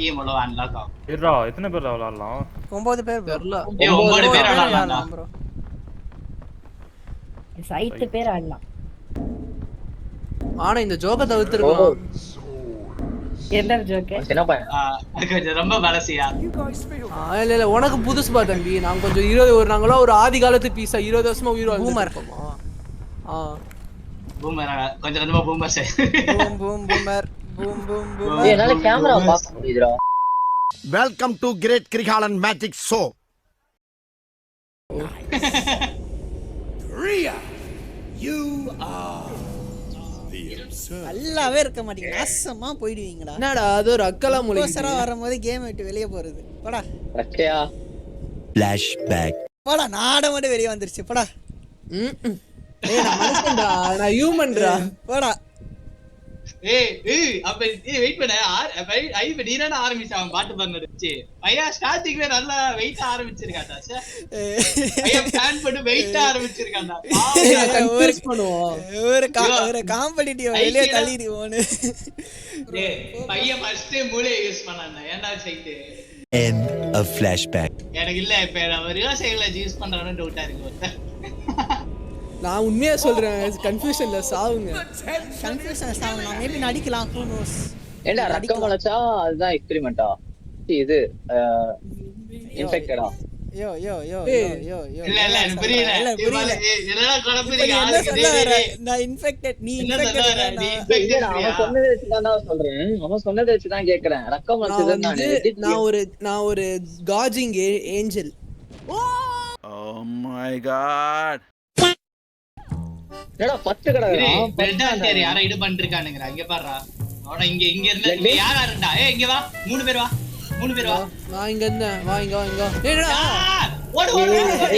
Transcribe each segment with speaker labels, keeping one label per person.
Speaker 1: Game அவ்வளோ unlock ஆகும்.
Speaker 2: இருடா எத்தனை பேர் விளையாடலாம்?
Speaker 3: 9 பேர்
Speaker 4: தெரியல.
Speaker 1: 9 பேர் விளையாடலாம்
Speaker 3: ப்ரோ.
Speaker 5: சைத்து பேர் ஆடலாம்.
Speaker 4: ஆனா இந்த ஜோக்க தவிர்த்துறோம்.
Speaker 5: என்ன ஜோக்கு?
Speaker 6: சின்ன பையன்
Speaker 1: அது கொஞ்சம் ரொம்ப பலசியா.
Speaker 4: இல்ல உனக்கு புதுசு பா தம்பி. நாங்க கொஞ்சம் 20 நாங்களோ ஒரு ஆதி காலத்து பீஸா 20 வருஷமா உயிர் வாழ்ந்துருப்போமா.
Speaker 1: பூமர் கொஞ்சம் கொஞ்சமா பூமர் சை.
Speaker 3: Boom boom boomer boom boom boom.
Speaker 6: என்னால கேமரா பார்க்க முடியுதுடா.
Speaker 7: Welcome to great Kirikalan magic show.
Speaker 8: Ria, you are the absurd.
Speaker 3: நல்லாவே இருக்க மாட்டீங்க. நாசமா போயிடுவீங்கடா.
Speaker 4: என்னடா அது ஒரு அக்கலா மூளை.
Speaker 3: கோசரா வரும்போது கேம் விட்டு வெளிய போறது. போடா.
Speaker 6: ரக்கையா
Speaker 7: Flashback.
Speaker 3: போடா நாட மட்டும் வெளிய வந்துருச்சு. போடா.
Speaker 4: ஏய் நான் மனுஷன்டா. நான் ஹியூமன்டா.
Speaker 3: போடா.
Speaker 1: அப்ப வெயிட் பண்ண ஐ நீதான ஆரம்பிச்சான் பாட்டு பண்ணது. ஐயா ஸ்டார்டிங்ல நல்லா வெயிட் ஆரம்பிச்சிருக்காடா சார். ஐயா பிளான் பண்ணி வெயிட் ஆரம்பிச்சிருக்காடா.
Speaker 4: கன்ஃபியூஸ் பண்ணுவோம்.
Speaker 3: ஒரு காம்படிட்டிவ் வெளிய தள்ளிடுவோன்னு.
Speaker 1: பையன் ஃபர்ஸ்ட் மூளை யூஸ் பண்ணானே. ஏன்டா சைட்டு
Speaker 7: End of flashback.
Speaker 1: எனக்கு இல்ல இப்ப நம்ம ரிவர்ஸ் சைக்கிள் யூஸ் பண்றானே டவுட்டா இருக்கு.
Speaker 4: நான் உண்மையா சொல்றேன். கன்ஃபியூஷன்ல சாவுங்க.
Speaker 3: கன்ஃபியூஷன் சாங் நான் மேபி நடிக்கலாம். who knows.
Speaker 6: ஏண்டா ரக்கம் வளச்சா அதுதான் எக்ஸ்பெரிமெண்டா. இது இன்ஃபெக்டடா.
Speaker 3: யோ யோ யோ யோ யோ.
Speaker 1: இல்ல எனக்கு புரியல. என்னடா குழப்பறீங்க?
Speaker 3: நான் இன்ஃபெக்டட் நீ
Speaker 6: இல்லடா அவன் சொன்னதை வச்சு தான் சொல்றேன். அவன் சொன்னதை வச்சு தான் கேக்குறேன். ரக்கம் வளச்சது
Speaker 4: நான் ஒரு காஜிங் ஏஞ்சல்.
Speaker 8: Oh my god.
Speaker 6: என்னடா 10 கடடா.
Speaker 1: பெட்டா சரி யாரோ இது பண்ணிருக்கானுங்கடா. இங்க பாருடா. அவன இங்க இருந்து யாரா இருந்தா? இங்க வா. 3 பேர் வா.
Speaker 4: நான் இங்க இருந்தேன். வா இங்க வா இங்க. ஏடா
Speaker 1: ஓடு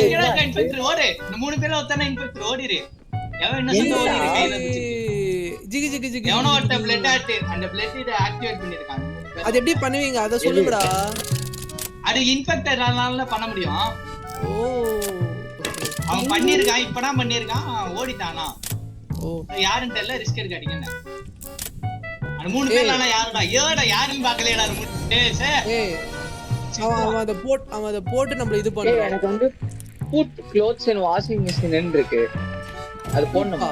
Speaker 1: இங்கடா இன்ஃபெக்டர் ஓடு. இந்த 3 பேர்ல ஒருத்தன இன்ஃபெக்டர் ஓடிரு. எவன் என்ன சொல்ல ஓடிரு கையில பிடிச்சு.
Speaker 4: ஜிகி
Speaker 1: எவனோ ஒருத்த பிளட் ஆட் அந்த பிளட் இத ஆக்டிவேட் பண்ணிருக்காங்க.
Speaker 4: அது எப்படி பண்ணுவீங்க அத சொல்லுங்கடா.
Speaker 1: அது இன்ஃபெக்டர்னால பண்ண முடியும்.
Speaker 4: ஓ
Speaker 1: அவன் பண்ணிருக்கான். இப்பதான் பண்ணிருக்கான். ஓடிட்டானா?
Speaker 4: ஓ
Speaker 1: யாருன்னு தெரியல. ரிஸ்க் எடுக்காதீங்க. அந்த 3 பேர்ல யாருடா? ஏடா யாரையும் பார்க்கலடா.
Speaker 4: அவன் அத போட்டு நம்ம இது பண்றோம்.
Speaker 6: எனக்கு வந்து put clothes and washing machine இருக்கு. அது போடணுமா?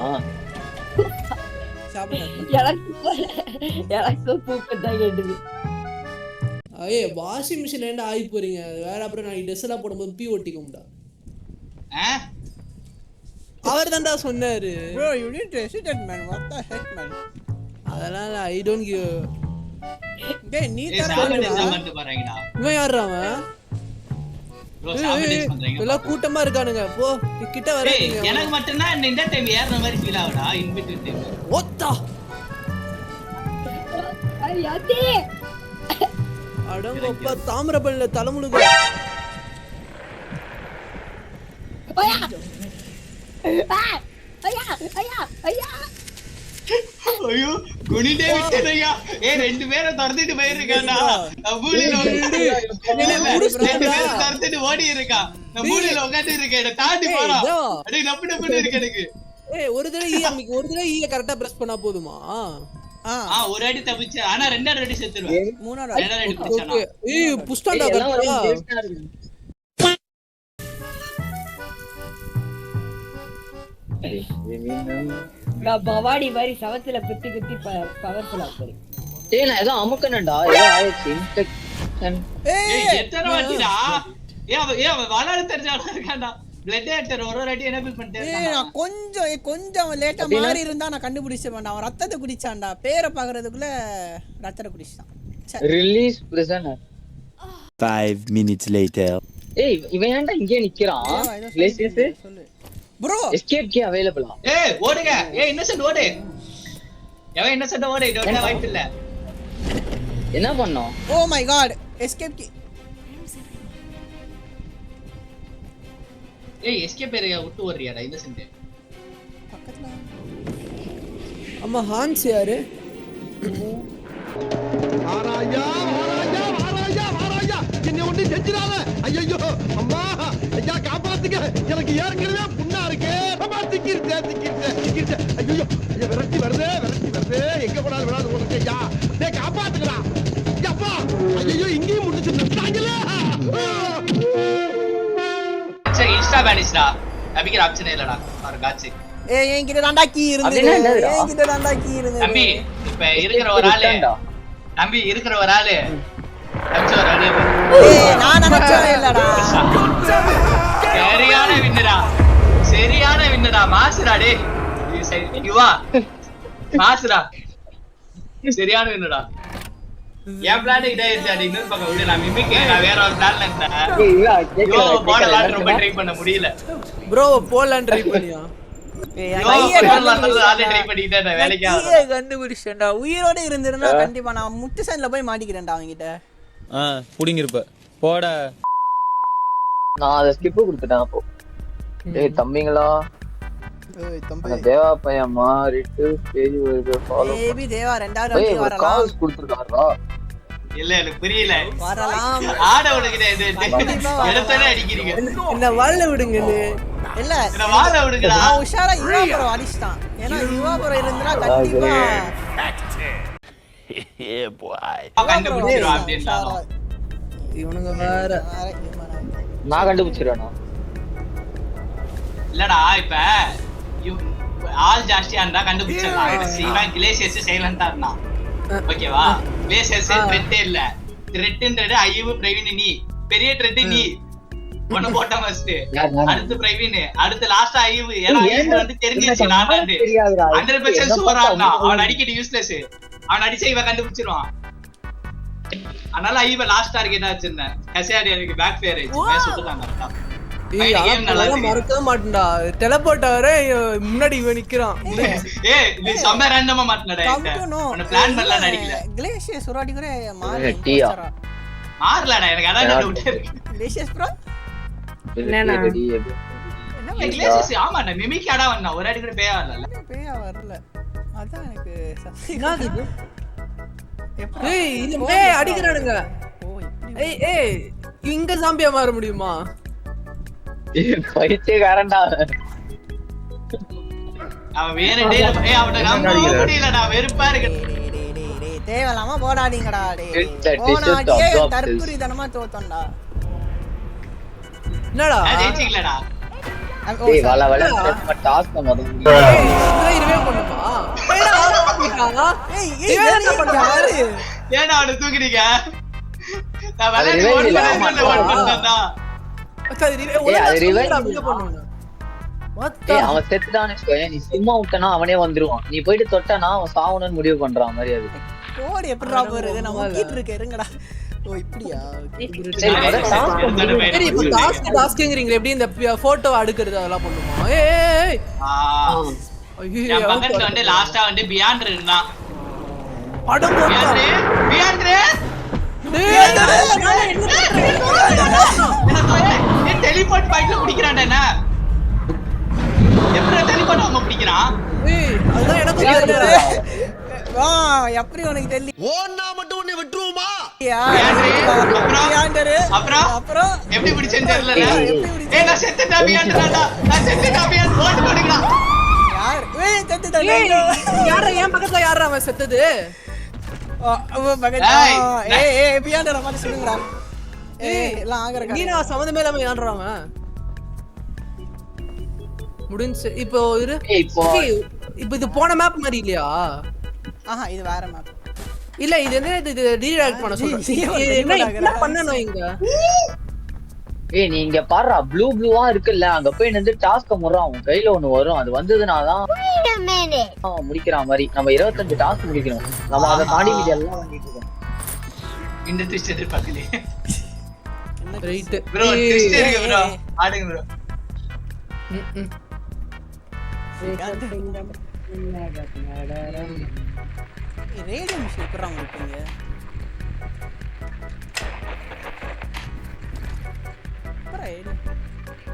Speaker 5: எனக்கு பூப்பதான் கேட்டுது.
Speaker 4: வாஷிங் மிஷின் ஏன்டா ஆகி போறீங்க? வேற அப்புறம் நான் ட்ரெஸ் எல்லாம் போடும்போது பீ ஒட்டிக்கும்டா. அவர் தான்டா சொன்னாரு.
Speaker 3: bro you need to hesitate man. what the heck man.
Speaker 4: அதனால ஐ டோன்ட் கிவ்.
Speaker 3: டேய் நீ தர
Speaker 1: பண்ணிட்டு போறீங்கடா.
Speaker 4: இவன் யாரறாங்க?
Speaker 1: bro சாப்பிட்டு பண்றீங்க.
Speaker 4: எல்லாம் கூட்டமா இருக்கானுங்க. போ கிட்ட வராதீங்க.
Speaker 1: எனக்கு மட்டும் தான் இந்த டைம் ஏறன மாதிரி ஃபீல் ஆகுடா. In between time.
Speaker 4: ஓத்தா
Speaker 5: ஐயாதே.
Speaker 4: அடங்கப்பா தாமிரபரணில தலைமுழுகு.
Speaker 1: ஐயோ குனிடே விட்டதையா. 2 பேரை தரத்திட்டு போயிருக்கான்டா. மூலையில தரத்திட்டு ஓடி இருக்கா. நான் மூலையில உட்கார்ந்து இருக்கேன். தாண்டி போறான். அடே நப்பு இருக்கு எனக்கு.
Speaker 4: ஒரு தடவை ஈய கரெக்ட்டா பிரஸ் பண்ணா போதுமா?
Speaker 1: ஒரு அடி தப்பிச்சு. ஆனா 2 அடி செத்துருவேன்.
Speaker 3: 3
Speaker 1: அடி பிடிச்சானா.
Speaker 4: புஷ்டாண்டா கரெக்ட்டா.
Speaker 5: நான் பவாடி மாதிரி சவத்துல குத்தி பவர்ஃபுல்லா போறேன்.
Speaker 6: நான் ஏதோ அமுக்கனடா. ஏதோ ஆயிடுச்சு இன்ஃபெக்ஷன்.
Speaker 1: எத்தனை வாட்டிடா? அவன் வாளால தெரிஞ்சாடா இருக்கான்டா. பிளட் ஆக்டர் ஒரு அடி எனேபிள் பண்ணிட்டே இருக்கான்.
Speaker 3: நான் கொஞ்சம் லேட்டா மாறி இருந்தா நான் கண்டுபிடிச்சேன்டா. அவன் ரத்தத்தை குடிச்சான்டா. பேரை பாக்குறதுக்குள்ள ரத்தத்தை குடிச்சான்.
Speaker 6: Release prisoner.
Speaker 7: 5 minutes later.
Speaker 6: இவன் ஏன்டா இங்கே நிக்கறான்? ப்ளேசஸ்
Speaker 3: சொல்லு bro.
Speaker 6: எஸ்கேப் கீ அவேலபிளா?
Speaker 1: ஓடுங்க. இன்னசென்ட் ஓடு. எவன் இன்னசென்ட் ஓடு. இதோட வாய்ப்பு இல்ல.
Speaker 6: என்ன பண்ணோம்?
Speaker 3: oh my god escape key.
Speaker 1: Escape area விட்டு ஓடுறியாடா இன்னசென்ட்.
Speaker 3: பக்கத்துல
Speaker 4: அம்மா ஹான்ஸ் யாரு?
Speaker 7: வாராயா என்ன ஒண்ணு செஞ்சிராத. ஐயோ அம்மா ஐயா காப்பாத்துங்க. எனக்கு ஏற்கனவே புண்ணா இருக்கு. அம்மா திக்கிருச்சே. ஐயோ விரட்டி வருது. எங்க போனாலும் விடாது உங்களுக்கு ஐயா. டேய் காப்பாத்துங்கடா. அப்பா
Speaker 1: பேனிஷ்டா தம்பிக்கிற ஆப்ஷனே இல்லடா ஒரு காட்சி.
Speaker 3: ஏய் என்கிட்ட தான்டா கீ இருந்தது.
Speaker 6: அப்படின்னா என்னதுடா?
Speaker 3: என்கிட்ட தான்டா கீ இருந்தது.
Speaker 1: தம்பி இப்ப இருக்கிற ஒரு ஆளு தம்பி இருக்கிற ஒரு ஆளு தம்பி ஒரு ஆளு
Speaker 3: ஏய் நான் நினைச்சவே இல்லடா.
Speaker 1: சரியான வின்னுடா மாசுடா டேய் யுவா மாசுடா சரியான வின்னுடா. என் பிளான் இதாயிருச்சு. அது இன்னொரு பக்கம் விடு. நான் மிமிக் நான் வேற ஒரு பிளான்ல இருந்தேன். யோ போடலாம் ரொம்ப ட்ரை பண்ண முடியல.
Speaker 4: ப்ரோ போலாம் ட்ரை பண்ணியா?
Speaker 3: ஏய்
Speaker 1: யோ
Speaker 3: கையை
Speaker 1: போடலாம் ட்ரை பண்ணிட்டேன் வேலைக்கு ஆகல.
Speaker 3: கையை கண்டுபிடிச்சேன்டா. உயிரோட இருந்திருந்தா கண்டிப்பா நான் முட்டு சைடுல போய் மாட்டிக்கிறேன்டா அவங்கிட்ட.
Speaker 9: புடிங்கிருப்ப போட.
Speaker 6: நான் அதை ஸ்கிப் கொடுத்துட்டேன் அப்போ. ஏய் தம்பிங்களா
Speaker 3: ஏய் தம்பி
Speaker 6: அந்த தேவா பையன் மாறிட்டு பேஜ் வருது ஃபாலோ
Speaker 3: பேபி தேவா ரெண்டாவது
Speaker 6: ஏய்
Speaker 3: வாட்டி
Speaker 6: ஒரு
Speaker 3: வரலாம்.
Speaker 6: கால்ஸ் கொடுத்துருக்காரா?
Speaker 1: இல்ல எனக்கு புரியல.
Speaker 3: வரலாம்.
Speaker 1: ஆட விடுங்க இது எடுத்தனே அடிக்கிறீங்க.
Speaker 4: என்ன வாழ விடுங்க
Speaker 3: இல்ல
Speaker 1: என்ன வாழ விடுங்கடா.
Speaker 3: நான் உஷாரா யுவாபுரம் அடிச்சிட்டான். ஏன்னா யுவாபுரம் இருந்தனா கண்டிப்பா
Speaker 1: கண்டுபிடிச்சிரும் அப்படின்றானோ.
Speaker 4: இவனுங்க வேற.
Speaker 6: நான் கண்டுபிடிச்சிருவேனா?
Speaker 1: இல்லடா இப்ப ஆள் ஜாஸ்தியா இருந்தா கண்டுபிடிச்சிடலாம். இவன் கிளேசியஸ் சைலண்டா இருந்தான். ஓகேவா? கிளேசியஸ் த்ரெட்டே இல்ல. த்ரெட்ன்றது ஐயு பிரவீன் நீ பெரிய த்ரெட் நீ ஒண்ணு போட்ட ஃபர்ஸ்ட். அடுத்து பிரவீன் அடுத்து லாஸ்டா ஐயு. ஏன்னா ஐயு வந்து தெரிஞ்சிச்சு நான் வந்து 100% சூப்பரா இருந்தான். அவன் அடிக்கடி யூஸ்லெஸ். அவன் அடிச்சா இவன் கண்டுபிடிச்சிருவான். அதனால ஐயு லாஸ்ட் டார்கெட்டா வச்சிருந்தேன். கசியாடி எனக்கு பேக் ஃபேர் ஆயிடுச்சு. சுட்டுட்டாங்க.
Speaker 4: ஏய்
Speaker 1: கேம் நல்லா
Speaker 4: அதெல்லாம் மறக்கவே மாட்டேன்டா. டெலபோர்ட் ஆவற முன்னாடி இவன் நிக்கிறான்.
Speaker 1: ஏய் நீ சம்ம ரேண்டமா மாட்டனடா. நான் பிளான் பண்ணல அடிக்கல.
Speaker 3: கிளேஷியஸ் சுராடி கூட மாறி
Speaker 6: டீயா
Speaker 1: மாறலடா. எனக்கு அதான் டவுட் இருக்கு.
Speaker 3: கிளேஷியஸ் ப்ரோ
Speaker 5: என்னண்ணா?
Speaker 1: கிளேசியஸ் ஆமாடா மிமிக்காடா வந்தா ஒரு அடி கூட பேயா வரல.
Speaker 3: பேயா வரல. அதான் எனக்கு
Speaker 4: என்னது இது? ஏய் இது மே அடிக்குறானுங்க. ஏய் ஏய் இங்க ஜாம்பியா மாற முடியுமா?
Speaker 6: பைத்தியக்காரன்டா.
Speaker 1: அவன் வேற டேய் அவன நம்ப முடியலடா. வெறுப்பா இருக்கு.
Speaker 3: தேவலாமா போடாதீங்கடா டேய்.
Speaker 6: It's
Speaker 3: போனாடியே
Speaker 6: just of
Speaker 3: தர்புரிதனமா தோத்தோம்டா.
Speaker 4: என்னடா?
Speaker 1: ஜெயிச்சிங்களடா.
Speaker 6: டேய் வாள வாள டாஸ்க் முதல்ல.
Speaker 4: ஏய் இதுல இருவே பண்ணுமா? ஏடா ஆரம்பிட்டா.
Speaker 3: ஏய் என்ன பண்றாரு?
Speaker 1: ஏன்டா அவனை தூக்குறீங்க? நான் விளையாடி ஓட் பண்ணேன்டா.
Speaker 4: அக்கா இது
Speaker 6: அது ரிவைவ்
Speaker 4: பண்ணுவாங்க.
Speaker 6: ஏய் அவன் செத்துட்டான்னு வெச்சுக்கோ. நீ சும்மா விட்டனா அவனே வந்துருவான். நீ போயிட்டு தொட்டனா அவன் சாவணும்னு முடிவு பண்றான் மாதிரி அது.
Speaker 3: கோடி எப்படிடா போறது? நான் முக்கிட்டு இருக்கேன் இருங்கடா. ஓ இப்படியா?
Speaker 6: சரி முதல்ல டாஸ்க்
Speaker 4: சரி இப்போ டாஸ்க்ங்கறீங்க எப்படி இந்த போட்டோ அடுக்குறது அதெல்லாம் பண்ணுமா? ஏய் ஐயோ
Speaker 1: என் பக்கத்துல வந்து லாஸ்டா வந்து பியாண்ட் இருந்தான்.
Speaker 4: அட
Speaker 1: பியாண்ட் என்ன டெலிபோர்ட் பாயிண்ட்ல குடிக்கறான்டா. என்ன எப்படி டெலிபோர்ட் அவங்க குடிக்கறான்?
Speaker 4: ஏய் அதான் எனக்கு தெரியல.
Speaker 3: வா எப்படி உனக்கு தெரியல?
Speaker 7: ஓன்னா மட்டும் உன்னை விட்டுருவோமா?
Speaker 1: அப்புறம் எப்படி பிடிச்சேன்னு தெரியல. ஏய் நான் செத்துட்டா பியாண்ட்டா. நான் செத்துட்டா பியாண்ட் ஓட் போடுங்கடா.
Speaker 3: யார்? ஏய் செத்துடா.
Speaker 4: யாரா என் பக்கத்துல யாரா அவன் செத்தது?
Speaker 3: ஏய் பியாண்டற மாதிரி சொல்லுங்கடா. ஏய் எல்லாம் ஆகறக்கா.
Speaker 4: நீ நான் சம்பந்தமே இல்லாம யான்றாங்க. முடிஞ்சு இப்போ இரு. இப்போ இது போன மேப் மாதிரி இல்லையா?
Speaker 3: ஆஹா இது வேற மேப்.
Speaker 4: இல்ல இது என்ன இது ரீடைரக்ட் பண்ண சொல்றேன். என்ன பண்ணனும் இங்க?
Speaker 6: ஏய் நீ இங்க பாருடா ப்ளூவா இருக்குல்ல அங்க போய் நின்னு டாஸ்க் முறறான். உன் கையில ஒன்னு வரும். அது வந்ததுனாதான் முடிக்கிற மாதிரி. நம்ம 25 டாஸ்க் முடிக்கணும். நம்ம அத தாண்டி மீதி எல்லாம் பண்ணிட்டு இருக்கோம்.
Speaker 1: இந்த ட்விஸ்ட் எதிர்பார்க்கலையே.
Speaker 4: ரைட்
Speaker 1: ப்ரோ ட்விஸ்ட் இருக்கு ப்ரோ. ஆடுங்க ப்ரோ.
Speaker 3: ரேடியோ மிஷின் எப்பறம் கொடுப்பீங்க?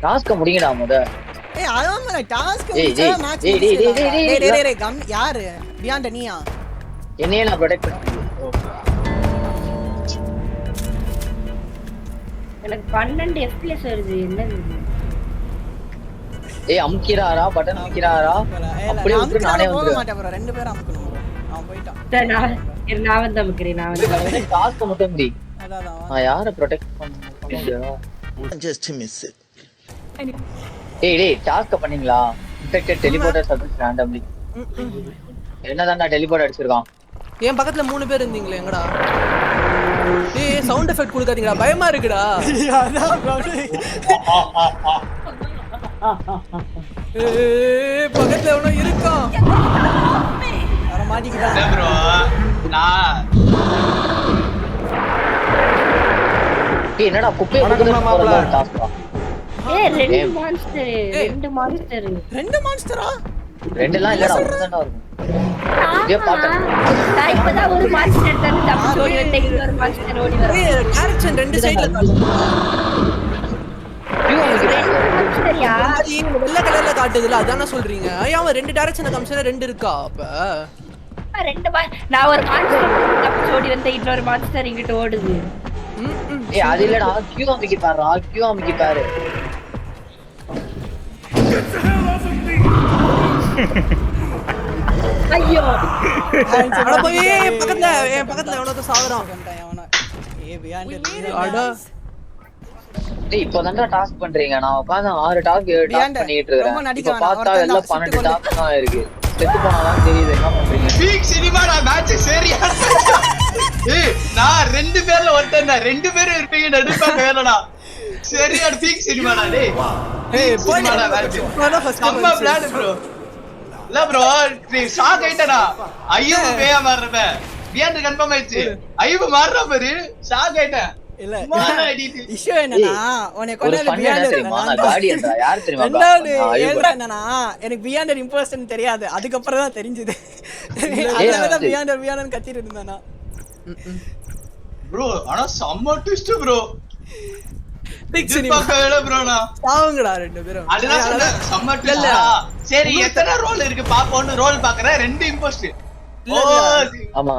Speaker 6: டாஸ்க் முடிங்கடா முத.
Speaker 3: ஏய் ஆமால டாஸ்க்
Speaker 6: ஏய்,
Speaker 3: முடிச்சா
Speaker 6: ஏய்,
Speaker 3: மேட்ச்
Speaker 6: ஏய், டேய், டேய், டேய், டேய்,
Speaker 3: டேய் கம் யாரு? பியாண்ட் நீயா?
Speaker 6: என்னையே நான் ப்ரொடெக்ட் பண்ணேன்.
Speaker 5: எனக்கு 12 FPS வருது. என்னது இது?
Speaker 6: ஏய் அமுக்கிராரா பட்டன் அமுக்கிராரா? அப்படியே விட்டு நானே
Speaker 3: போக
Speaker 6: வந்துறேன்.
Speaker 3: மாட்டேன் ப்ரோ. ரெண்டு பேரும் அமுக்கணும். அவன் போய்ட்டான்.
Speaker 5: சரி, நான் வந்து அமுக்கிறேன். நான் வந்து
Speaker 6: டாஸ்க் மட்டும் முடி.
Speaker 3: அதான்
Speaker 6: நான் யாரை ப்ரொடெக்ட் பண்ண முடியல.
Speaker 8: Just to miss it.
Speaker 6: டேய் டாஸ்க் பண்ணீங்களா? Infected teleporter subject randomly. என்னதான்டா டெலிபோர்ட் அடிச்சிருக்கான்?
Speaker 4: என் பக்கத்துல 3 பேர் இருந்தீங்களே எங்கடா? டேய் சவுண்ட் எஃபெக்ட் கொடுக்காதீங்கடா, பயமா இருக்குடா. ஏய் பக்கத்துல எவனோ இருக்கான்.
Speaker 3: வர மாட்டிக்கிட்டா
Speaker 1: ப்ரோ நான்
Speaker 6: டேய் என்னடா குப்பைய போடுறதா டாஸ்கா?
Speaker 5: ரெண்டு மான்ஸ்டர்
Speaker 3: ரெண்டு மான்ஸ்டரா?
Speaker 6: ரெண்டுலாம் இல்லடா, ஒண்ணுதான்டா இருக்கும். இதே பாத்தேன்.
Speaker 5: நான் இப்பதான் ஒரு மான்ஸ்டர் எடுத்து தப்பிச்சு ஓடி வந்தேன். இன்னொரு மான்ஸ்டர் ஓடி வரும்.
Speaker 4: ஏய் டைரக்ஷன் ரெண்டு சைடுல காட்டுது.
Speaker 5: மான்ஸ்டர்யா
Speaker 4: வெள்ளை கலர்ல காட்டுதுல, அதானே சொல்றீங்க? அவன் ரெண்டு டைரக்ஷன்ல காமிச்சா ரெண்டு இருக்கா அப்ப?
Speaker 5: நான் ஒரு மான்ஸ்டர் தப்பிச்சு ஓடி வந்தேன். இன்னொரு மான்ஸ்டர் இங்கிட்ட ஓடுது.
Speaker 6: ஏய் அது இல்லடா, கியூ அமிக்கி பாருடா, கியூ அமிக்கி பாரு.
Speaker 5: ஐயோ
Speaker 4: அட போய் என் பக்கத்துல எவனோ சாகுறான்.
Speaker 3: ஏய் பியாண்ட்
Speaker 4: அட
Speaker 6: டேய் இப்போதான்டா டாஸ்க் பண்றீங்க. நான் உட்கார்ந்து 6 டாஸ்க்
Speaker 3: Beyond.
Speaker 6: பண்ணிட்டு
Speaker 3: ரொம்ப
Speaker 6: இருக்கேன்.
Speaker 3: நடிக்க
Speaker 6: இப்ப
Speaker 3: வேணாம்.
Speaker 6: பார்த்தா
Speaker 3: ஒருத்தன்
Speaker 6: எல்லாம்
Speaker 3: தான்
Speaker 6: 12
Speaker 3: சுட்டு
Speaker 6: டாஸ்க் தான் இருக்கு. செத்து போனாதான் தெரியுது என்ன பண்றீங்க.
Speaker 1: பீக் சினிமாடா மேட்ச் சரியா. ஏய் நான் 2 பேர்ல ஒருத்தன் தான். 2 பேரும் இருப்பீங்க நடிப்பாங்க வேறடா. சரியா பீக் சினிமாடா டேய்.
Speaker 4: ஏய்
Speaker 1: சினிமாடா மேட்ச். நம்ம பிளான் ப்ரோ. இல்ல ப்ரோ நீ ஷாக் ஆயிட்டடா. ஐயோ பேயா மாறறப்ப. பியாண்ட் கன்ஃபார்ம் ஆயிடுச்சு. ஐயோ மாறற பாரு. ஷாக் ஆயிட்டேன்.
Speaker 3: இல்ல
Speaker 1: மாறற அடிட்டு.
Speaker 3: இஷ்யூ என்னன்னா உன்னை
Speaker 6: ஒரு
Speaker 3: கொண்டால
Speaker 6: ஃபன் என்ன தெரியுமா? நான் கார்டியன்டா. யார் தெரியுமா?
Speaker 3: ரெண்டாவது ஏன்டா என்னன்னா எனக்கு பியாண்டர் இம்போஸ்டர்னு தெரியாது. அதுக்கப்புறம் தான் தெரிஞ்சது. அதனால பியாண்டர் கத்திட்டு இருந்தானா.
Speaker 1: ப்ரோ ஆனா செம்ம ட்விஸ்ட் ப்ரோ.
Speaker 4: பிக்
Speaker 1: இது பார்க்கவே ப்ரோ நான்.
Speaker 4: சாவுங்கடா ரெண்டு பேரும்.
Speaker 1: அதுதான் சொன்னேன் செம்ம ட்விஸ்ட். சரி எத்தனை ரோல் இருக்கு பாப்போம்னு ரோல் பாக்குறேன். 2 இம்போஸ்டர். ஓ
Speaker 6: ஆமா